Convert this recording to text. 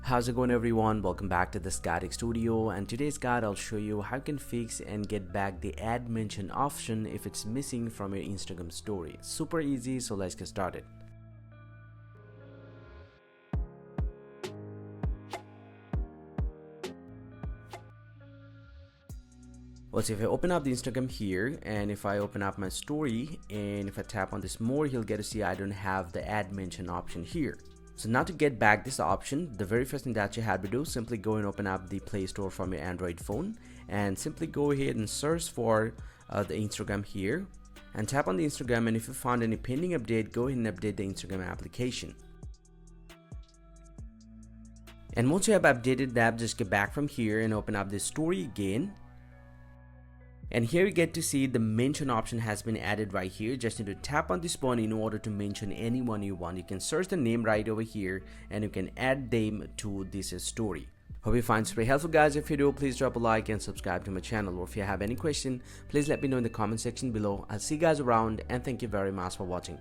How's it going, everyone? Welcome back to the Static Studio, and today's guide I'll show you how you can fix and get back the add mention option if it's missing from your Instagram story. Super easy, so let's get started. Well, so if I open up the Instagram here, and if I open up my story, and if I tap on this more, you'll get to see I don't have the add mention option here. So now to get back this option, the very first thing that you have to do, simply go and open up the Play Store from your Android phone, and simply go ahead and search for the Instagram here, and tap on the Instagram, and if you find any pending update, go ahead and update the Instagram application. And once you have updated the app, just get back from here and open up the story again. And here you get to see the mention option has been added right here. Just need to tap on this button in order to mention anyone you want. You can search the name right over here and you can add them to this story. Hope you find this very helpful, guys. If you do, please drop a like and subscribe to my channel. Or if you have any question, please let me know in the comment section below. I'll see you guys around, and thank you very much for watching.